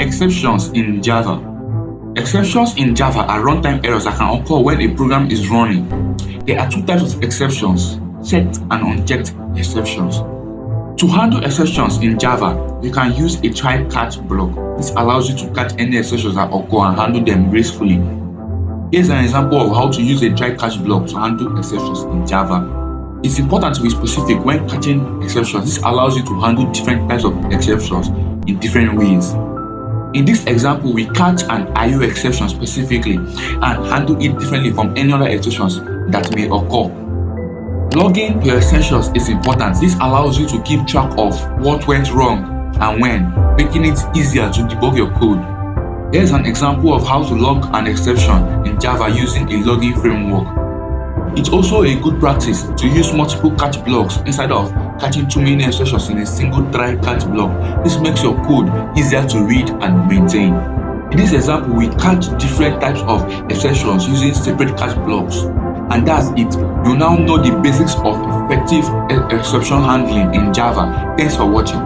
Exceptions in Java. Exceptions in Java are runtime errors that can occur when a program is running. There are two types of exceptions: checked and unchecked exceptions. To handle exceptions in Java, you can use a try-catch block. This allows you to catch any exceptions that occur and handle them gracefully. Here's an example of how to use a try-catch block to handle exceptions in Java. It's important to be specific when catching exceptions. This allows you to handle different types of exceptions in different ways. In this example, we catch an IO exception specifically and handle it differently from any other exceptions that may occur. Logging your exceptions is important. This allows you to keep track of what went wrong and when, making it easier to debug your code. Here's an example of how to log an exception in Java using a logging framework. It's also a good practice to use multiple catch blocks instead of catching too many exceptions in a single try-catch block. This makes your code easier to read and maintain. In this example, we catch different types of exceptions using separate catch blocks. And that's it. You now know the basics of effective exception handling in Java. Thanks for watching.